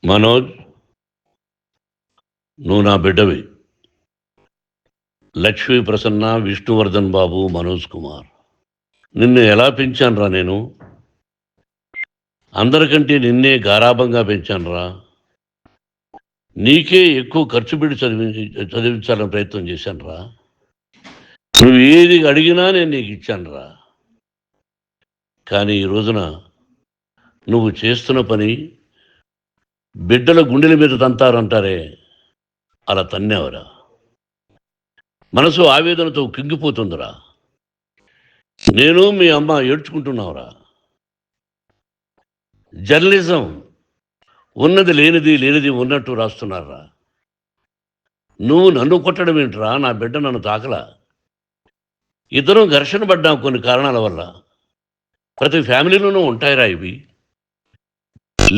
మనోజ్, నువ్వు నా బిడ్డవి. లక్ష్మీ ప్రసన్న, విష్ణువర్ధన్ బాబు, మనోజ్ కుమార్. నిన్ను ఎలా పెంచానురా నేను? అందరికంటే నిన్నే గారాభంగా పెంచానురా. నీకే ఎక్కువ ఖర్చు పెట్టి చదివించాలని ప్రయత్నం చేశానురా. నువ్వు ఏది అడిగినా నేను నీకు ఇచ్చానురా. కానీ ఈ రోజున నువ్వు చేస్తున్న పని బిడ్డల గుండెల మీద తంతారంటారే, అలా తన్నావురా. మనసు ఆవేదనతో కింగిపోతుందిరా. నేను మీ అమ్మ ఏడ్చుకుంటున్నావురా. జర్నలిజం ఉన్నది లేనిది, లేనిది ఉన్నట్టు రాస్తున్నారా. నువ్వు నన్ను కొట్టడం ఏంట్రా? నా బిడ్డ నన్ను తాకలా. ఇద్దరం ఘర్షణ పడ్డాం కొన్ని కారణాల వల్ల. ప్రతి ఫ్యామిలీలోనూ ఉంటాయిరా ఇవి.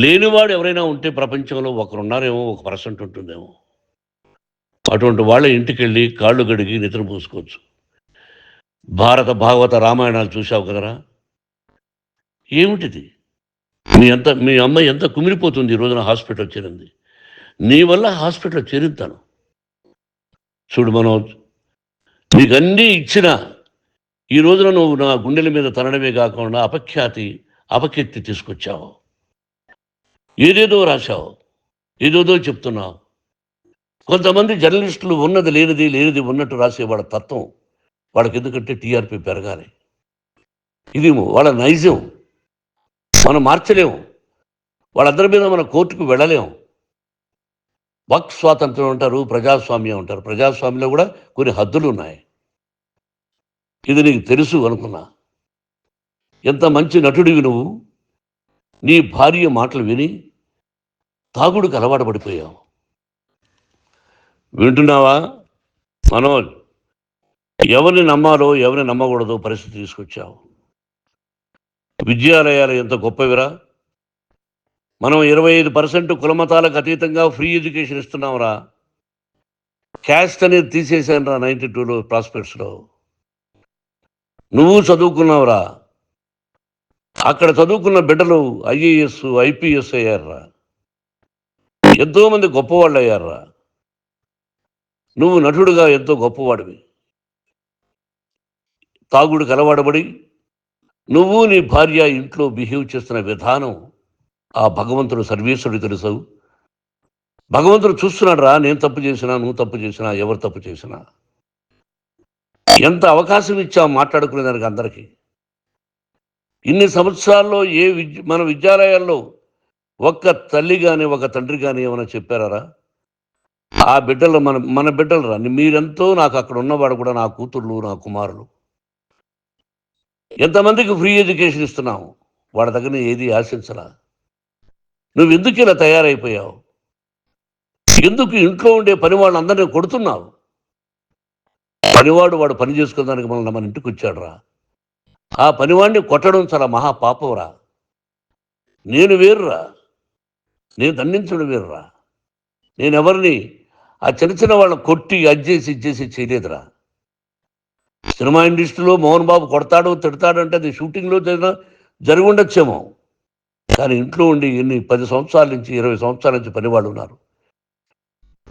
లేనివాడు ఎవరైనా ఉంటే ప్రపంచంలో ఒకరున్నారేమో, 1% ఉంటుందేమో. అటువంటి వాళ్ళ ఇంటికి వెళ్ళి కాళ్ళు గడిగి నిద్ర పూసుకోవచ్చు. భారత భాగవత రామాయణాలు చూసావు కదరా. ఏమిటిది? మీ అమ్మ ఎంత కుమిలిపోతుంది ఈ రోజున హాస్పిటల్ చేరింది. నీ వల్ల హాస్పిటల్ చేరుతాను. చూడు మనోజ్, నీకు అన్నీ ఇచ్చిన ఈ రోజున నువ్వు నా గుండెల మీద తనడమే కాకుండా అపకీర్తి తీసుకొచ్చావు. ఏదేదో రాశావు, ఏదేదో చెప్తున్నావు. కొంతమంది జర్నలిస్టులు ఉన్నది లేనిది, లేనిది ఉన్నట్టు రాసేవాళ్ళ తత్వం వాళ్ళకి. ఎందుకంటే టీఆర్పీ పెరగాలి. ఇది వాళ్ళ నైజం. మనం మార్చలేము. వాళ్ళందరి మీద మన కోర్టుకు వెళ్ళలేము. వాక్ స్వాతంత్రం అంటారు, ప్రజాస్వామ్యం అంటారు. ప్రజాస్వామ్యంలో కూడా కొన్ని హద్దులు ఉన్నాయి. ఇది నీకు తెలుసు అనుకున్నా. ఎంత మంచి నటుడివి నువ్వు. నీ భార్య మాటలు విని తాగుడుకు అలవాటు పడిపోయావు. వింటున్నావా మనోజ్? ఎవరిని నమ్మాలో ఎవరిని నమ్మకూడదో పరిస్థితి తీసుకొచ్చావు. విద్యాలయాలు ఎంత గొప్పవిరా. మనం 25% కులమతాలకు అతీతంగా ఫ్రీ ఎడ్యుకేషన్ ఇస్తున్నాంరా. క్యాస్ట్ అనేది తీసేసానురా 92లో ప్రాస్పెక్ట్స్లో. నువ్వు చదువుకున్నావురా. అక్కడ చదువుకున్న బిడ్డలు IAS, IPS అయ్యారా. ఎంతోమంది గొప్పవాళ్ళు అయ్యారా. నువ్వు నటుడుగా ఎంతో గొప్పవాడివి. తాగుడికి అలవాడబడి నువ్వు నీ భార్య ఇంట్లో బిహేవ్ చేస్తున్న విధానం ఆ భగవంతుడు సర్వేశ్వరుడు తెలుసు. భగవంతుడు చూస్తున్నాడు రా. నేను తప్పు చేసినా, నువ్వు తప్పు చేసినా, ఎవరు తప్పు చేసినా. ఎంత అవకాశం ఇచ్చావు మాట్లాడుకునేదానికి అందరికీ. ఇన్ని సంవత్సరాల్లో మన విద్యాలయాల్లో ఒక్క తల్లి కానీ ఒక తండ్రి కానీ ఏమైనా చెప్పారా? ఆ బిడ్డలు మన బిడ్డలు రా. మీరెంతో నాకు అక్కడ ఉన్నవాడు కూడా నా కూతుర్లు, నా కుమారులు. ఎంతమందికి ఫ్రీ ఎడ్యుకేషన్ ఇస్తున్నావు. వాడి దగ్గర ఏది ఆశించరా. నువ్వు ఎందుకు ఇలా తయారైపోయావు? ఎందుకు ఇంట్లో ఉండే పని వాళ్ళందరినీ కొడుతున్నావు? పనివాడు వాడు పని చేసుకోవడానికి మన ఇంటికి వచ్చాడు రా. ఆ పనివాడిని కొట్టడం చాలా మహాపాపంరా. నేను వేరురా. నేను దండించడం వేరురా. నేను ఎవరిని ఆ చిన్న వాళ్ళని కొట్టి ఇచ్చేసి చేయలేదురా. సినిమా ఇండస్ట్రీలో మోహన్ బాబు కొడతాడు, తిడతాడు అంటే అది షూటింగ్లో జరిగి ఉండొచ్చేమో. కానీ ఇంట్లో ఉండి 10 సంవత్సరాల నుంచి 20 సంవత్సరాల నుంచి పనివాళ్ళు ఉన్నారు.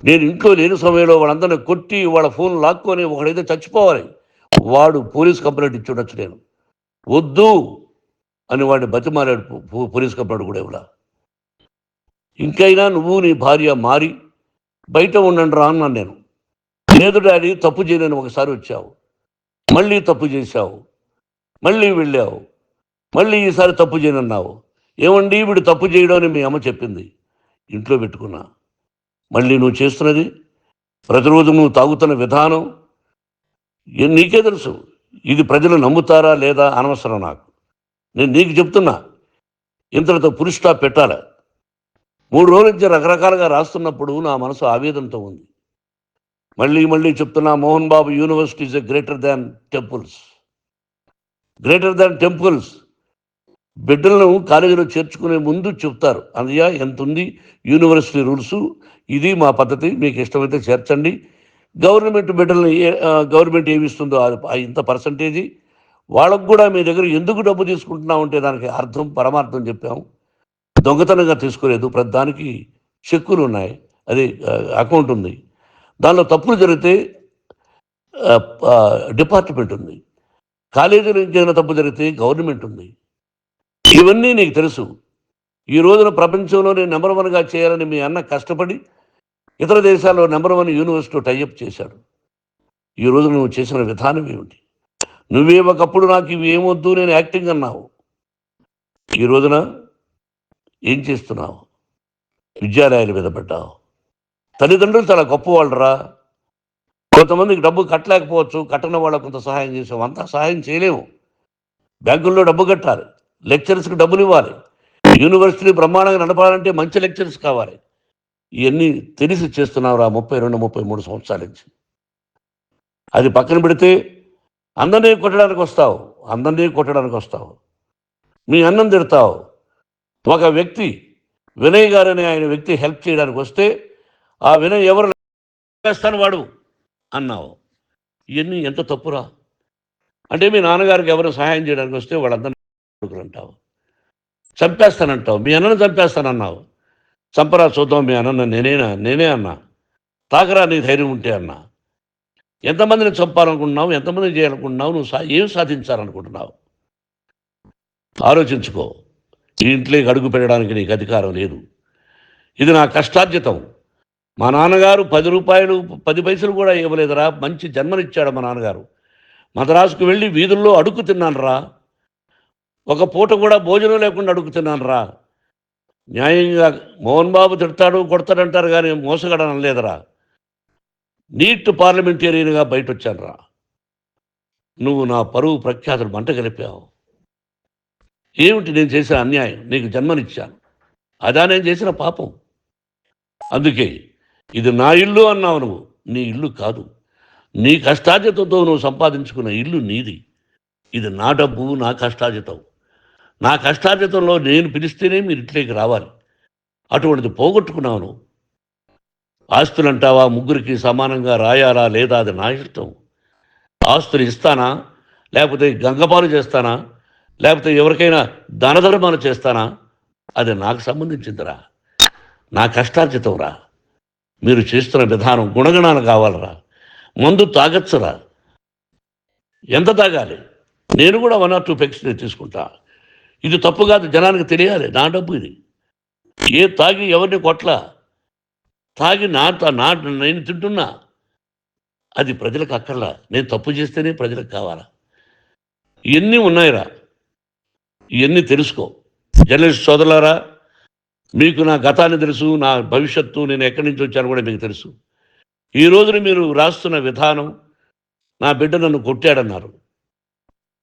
నేను ఇంట్లో లేని సమయంలో వాళ్ళందరినీ కొట్టి వాళ్ళ ఫోన్ లాక్కొని ఒకడైతే చచ్చిపోవాలి. వాడు పోలీస్ కంప్లైంట్ ఇచ్చి ఉండొచ్చు. నేను వద్దు అని వాడిని బతిమాలాడు. పోలీస్ కంప్లైంట్ కూడా ఇవ్వలా. ఇంకైనా నువ్వు నీ భార్య మారి బయట ఉండండి రా అన్నాను నేను. లేదు డాడీ, తప్పు చేయలేని ఒకసారి వచ్చావు, మళ్ళీ తప్పు చేశావు, మళ్ళీ వెళ్ళావు, మళ్ళీ ఈసారి తప్పు చేయనన్నావు. ఏమండి వీడు తప్పు చేయడం అని మీ అమ్మ చెప్పింది. ఇంట్లో పెట్టుకున్నా. మళ్ళీ నువ్వు చేస్తున్నది, ప్రతిరోజు నువ్వు తాగుతున్న విధానం నీకే తెలుసు. ఇది ప్రజలు నమ్ముతారా లేదా అనవసరం నాకు. నేను నీకు చెప్తున్నా, ఇంతటితో పులి స్టాప్ పెట్టాలి. 3 రోజుల నుంచి రకరకాలుగా రాస్తున్నప్పుడు నా మనసు ఆవేదనతో ఉంది. మళ్ళీ చెప్తున్నా, Mohan Babu university is greater than temples. Greater than temples. బిడ్డలను కాలేజీలో చేర్చుకునే ముందు చెప్తారు, అన్నయ్య ఎంత ఉంది యూనివర్సిటీ రూల్స్, ఇది మా పద్ధతి, మీకు ఇష్టమైతే చేర్చండి. గవర్నమెంట్ బిడ్డలని గవర్నమెంట్ ఏమి ఇస్తుందో ఇంత పర్సంటేజీ వాళ్ళకు కూడా మీ దగ్గర ఎందుకు డబ్బు తీసుకుంటున్నామంటే దానికి అర్థం పరమార్థం చెప్పాము. దొంగతనంగా తీసుకోలేదు. ప్రతిదానికి చెక్కులు ఉన్నాయి, అది అకౌంట్ ఉంది. దానిలో తప్పులు జరిగితే డిపార్ట్మెంట్ ఉంది. కాలేజీలో ఏదైనా తప్పు జరిగితే గవర్నమెంట్ ఉంది. ఇవన్నీ నీకు తెలుసు. ఈ రోజున ప్రపంచంలోనే నెంబర్ 1గా చేయాలని మీ అన్న కష్టపడి ఇతర దేశాల్లో నెంబర్ 1 యూనివర్సిటీ టైఅప్ చేశాడు. ఈ రోజు నువ్వు చేసిన విధానం ఏమిటి? నువ్వే ఒకప్పుడు నాకు ఇవి ఏమొద్దు, నేను యాక్టింగ్ అన్నావు. ఈ రోజున ఏం చేస్తున్నావు? విద్యాలయాల మీద పడ్డావు. తల్లిదండ్రులు చాలా గొప్పవాళ్ళరా. కొంతమందికి డబ్బు కట్టలేకపోవచ్చు, కట్టని వాళ్ళకు కొంత సహాయం చేసాం. అంతా సహాయం చేయలేము. బ్యాంకుల్లో డబ్బు కట్టాలి, లెక్చరర్స్కి డబ్బులు ఇవ్వాలి, యూనివర్సిటీ బ్రహ్మాండంగా నడపాలంటే మంచి లెక్చరర్స్ కావాలి. ఇవన్నీ తెలిసి చేస్తున్నావురా 32, 33 సంవత్సరాల నుంచి. అది పక్కన పెడితే అందరినీ కొట్టడానికి వస్తావు. మీ అన్నం తిడతావు. ఒక వ్యక్తి వినయ్ గారనే ఆయన వ్యక్తి హెల్ప్ చేయడానికి వస్తే ఆ వినయ్ ఎవరు వేస్తాను వాడు అన్నావు. ఇవన్నీ ఎంత తప్పురా? అంటే మీ నాన్నగారికి ఎవరు సహాయం చేయడానికి వస్తే వాళ్ళందరినీ అంటావు, చంపేస్తానంటావు. మీ అన్నను చంపేస్తానన్నావు. చంపరా చూద్దాం మీ అన్న. నేనే అన్నా. తాకరా నీ ధైర్యం ఉంటే అన్నా. ఎంతమందిని చంపాలనుకుంటున్నావు? ఎంతమందిని చేయాలనుకుంటున్నావు? నువ్వు ఏం సాధించాలనుకుంటున్నావు? ఆలోచించుకో. ఈ ఇంట్లోకి అడుగు పెట్టడానికి నీకు అధికారం లేదు. ఇది నా కష్టార్జితం. మా నాన్నగారు 10 రూపాయలు 10 పైసలు కూడా ఇవ్వలేదురా. మంచి జన్మనిచ్చాడు మా నాన్నగారు. మద్రాసుకు వెళ్ళి వీధుల్లో అడుగు తిన్నాను రా. ఒక పూట కూడా భోజనం లేకుండా అడుగు తిన్నాను రా. న్యాయంగా మోహన్ బాబు తిడతాడు కొడతాడంటారు కానీ మోసగడనం లేదురా. నీట్ పార్లమెంటేరియన్గా బయట వచ్చాను రా. నువ్వు నా పరువు ప్రఖ్యాతులు మంట కలిపావు. ఏమిటి నేను చేసిన అన్యాయం? నీకు జన్మనిచ్చాను, అదా నేను చేసిన పాపం. అందుకే ఇది నా ఇల్లు అన్నావు. నువ్వు నీ ఇల్లు కాదు. నీ కష్టార్జితంతో నువ్వు సంపాదించుకున్న ఇల్లు నీది. ఇది నా డబ్బు, నా కష్టార్జితం. నా కష్టార్జితంలో నేను పిలిస్తేనే మీరు ఇంట్లోకి రావాలి. అటువంటిది పోగొట్టుకున్నావు నువ్వు. ఆస్తులు అంటావా? ముగ్గురికి సమానంగా రాయాలా లేదా అది నా ఇష్టం. ఆస్తులు ఇస్తానా, లేకపోతే గంగపాలు చేస్తానా, లేకపోతే ఎవరికైనా దానధర్మాలు చేస్తానా, అది నాకు సంబంధించిందిరా. నా కష్టార్జితం రా. మీరు చేస్తున్న విధానం గుణగణాలు కావాలరా. మందు తాగచ్చురా. ఎంత తాగాలి? నేను కూడా 1 or 2 పెగ్స్ తీసుకుంటా. ఇది తప్పు కాదు, జనానికి తెలియాలి. నా డబ్బు ఇది. తాగి ఎవరిని కొట్లా, తాగి నేను తింటున్నా. అది ప్రజలకు అక్కర్లా. నేను తప్పు చేస్తేనే ప్రజలకు కావాలా. ఇవన్నీ ఉన్నాయిరా. ఇవన్నీ తెలుసుకో. జర్నలిస్ట్ సోదరులారా, మీకు నా గతాన్ని తెలుసు, నా భవిష్యత్తు, నేను ఎక్కడి నుంచి వచ్చాను కూడా మీకు తెలుసు. ఈ రోజున మీరు రాస్తున్న విధానం, నా బిడ్డ నన్ను కొట్టాడన్నారు.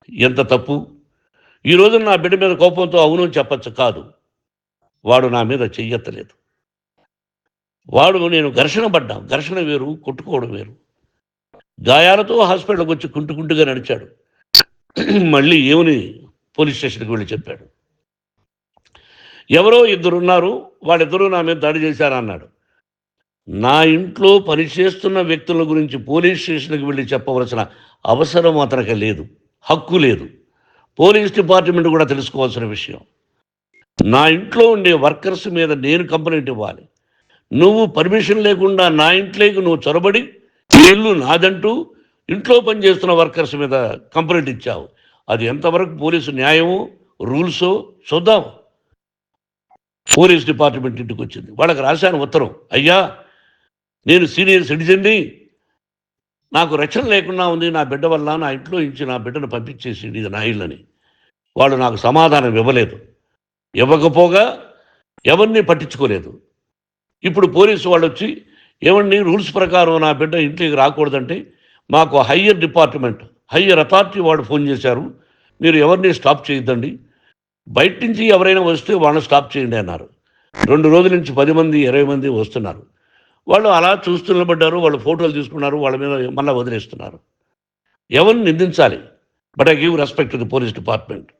ఎంత తప్పు! ఈ రోజున నా బిడ్డ మీద కోపంతో అవును చెప్పచ్చు. కాదు, వాడు నా మీద చెయ్యెత్తలేదు. నేను ఘర్షణ పడ్డాం. ఘర్షణ వేరు, కొట్టుకోవడం వేరు. గాయాలతో హాస్పిటల్కి వచ్చి కుంటుకుంటుగా నడిచాడు. మళ్ళీ ఏమని పోలీస్ స్టేషన్కి వెళ్ళి చెప్పాడు. ఎవరో 2 ఉన్నారు, వాళ్ళిద్దరూ నా మీద దాడి చేశారన్నాడు. నా ఇంట్లో పనిచేస్తున్న వ్యక్తుల గురించి పోలీస్ స్టేషన్కి వెళ్ళి చెప్పవలసిన అవసరం అతనికి లేదు, హక్కు లేదు. పోలీస్ డిపార్ట్మెంట్ కూడా తెలుసుకోవాల్సిన విషయం. నా ఇంట్లో ఉండే వర్కర్స్ మీద నేను కంప్లైంట్ ఇవ్వాలి. నువ్వు పర్మిషన్ లేకుండా నా ఇంట్లోకి నువ్వు చొరబడి ఇల్లు నాదంటూ ఇంట్లో పనిచేస్తున్న వర్కర్స్ మీద కంప్లైంట్ ఇచ్చావు. అది ఎంతవరకు పోలీసు న్యాయమో రూల్సో చూద్దాం. పోలీస్ డిపార్ట్మెంట్ ఇంటికి వచ్చింది. వాళ్ళకి రాశాను ఉత్తరం, అయ్యా నేను సీనియర్ సిటిజన్ని, నాకు రక్షణ లేకుండా ఉంది, నా బిడ్డ వల్ల నా ఇంట్లో నుంచి నా బిడ్డను పంపించేసి ఇది నా ఇల్లని. వాళ్ళు నాకు సమాధానం ఇవ్వలేదు. ఇవ్వకపోగా ఎవరిని పట్టించుకోలేదు. ఇప్పుడు పోలీసు వాళ్ళు వచ్చి ఏమండి రూల్స్ ప్రకారం నా బిడ్డ ఇంటికి రాకూడదంటే మాకు హయ్యర్ డిపార్ట్మెంట్, హయ్యర్ అథారిటీ వాడు ఫోన్ చేశారు, మీరు ఎవరిని స్టాప్ చేయొద్దండి, బయట నుంచి ఎవరైనా వస్తే వాళ్ళని స్టాప్ చేయండి అన్నారు. 2 రోజుల నుంచి 10 మంది 20 మంది వస్తున్నారు. వాళ్ళు అలా చూస్తూ నిలబడ్డారు. వాళ్ళు ఫోటోలు తీసుకున్నారు, వాళ్ళ మీద మళ్ళీ వదిలేస్తున్నారు. ఎవరిని నిందించాలి? But I give respect to the police department.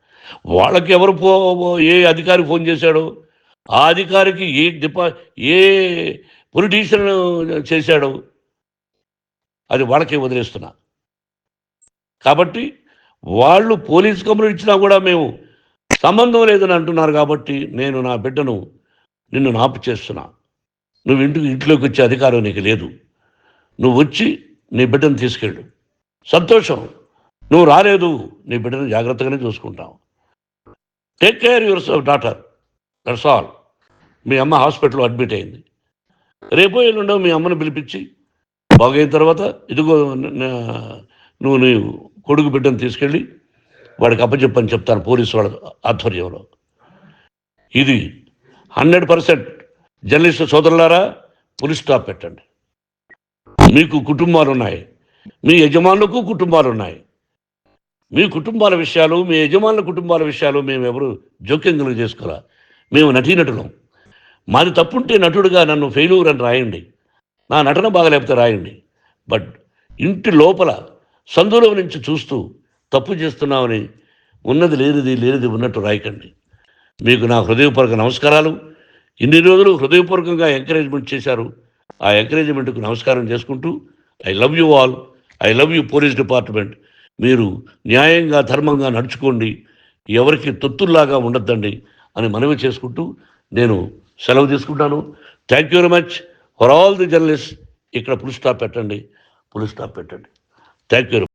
వాళ్ళకి ఎవరు ఏ అధికారి ఫోన్ చేశాడో, ఆ అధికారికి ఏ పొలిటీషియన్ చేశాడో అది వాళ్ళకే వదిలేస్తున్నా. కాబట్టి వాళ్ళు పోలీస్ కంప్లైంట్ ఇచ్చినా కూడా మేము సంబంధం లేదని అంటున్నారు. కాబట్టి నేను నా బిడ్డను నిన్ను నాపు చేస్తున్నా. నువ్వు ఇంట్లోకి వచ్చే అధికారం నీకు లేదు. నువ్వు వచ్చి నీ బిడ్డను తీసుకెళ్ళు. సంతోషం. నువ్వు రాలేదు, నీ బిడ్డను జాగ్రత్తగానే చూసుకుంటాం. Take care your daughter, that's all. మీ అమ్మ హాస్పిటల్లో అడ్మిట్ అయింది. రేపో ఎల్లుండో మీ అమ్మను పిలిపించి బాగైన తర్వాత ఇదిగో నువ్వు నీ కొడుకు బిడ్డను తీసుకెళ్ళి వాడికి అప్పచెప్పని చెప్తాను పోలీసు వాళ్ళ ఆధ్వర్యంలో. ఇది 100% జర్నలిస్టు సోదరులారా, పులి స్టాప్ పెట్టండి. మీకు కుటుంబాలు ఉన్నాయి, మీ యజమానులకు కుటుంబాలు ఉన్నాయి. మీ కుటుంబాల విషయాలు, మీ యజమానుల కుటుంబాల విషయాలు మేము ఎవరు జోక్యం కలుగు చేసుకోరా. మేము నటీనటులం. మాది తప్పుంటే నటుడుగా నన్ను ఫెయిల్యూర్ అని రాయండి, నా నటన బాగలేకపోతే రాయండి. బట్ ఇంటి లోపల సందులో నుంచి చూస్తూ తప్పు చేస్తున్నామని ఉన్నది లేనిది ఉన్నట్టు రాయకండి. మీకు నా హృదయపూర్వక నమస్కారాలు. ఇన్ని రోజులు హృదయపూర్వకంగా ఎంకరేజ్మెంట్ చేశారు. ఆ ఎంకరేజ్మెంట్కు నమస్కారం చేసుకుంటూ I love you all. I love you police department. మీరు న్యాయంగా ధర్మంగా నడుచుకోండి, ఎవరికి తొత్తుల్లాగా ఉండొద్దండి అని మనవి చేసుకుంటూ నేను సెలవు తీసుకుంటాను. Thank you very much for all the journalist. ఇక్కడ పులి స్టాప్ పెట్టండి, పులి స్టాప్ పెట్టండి. Thank you.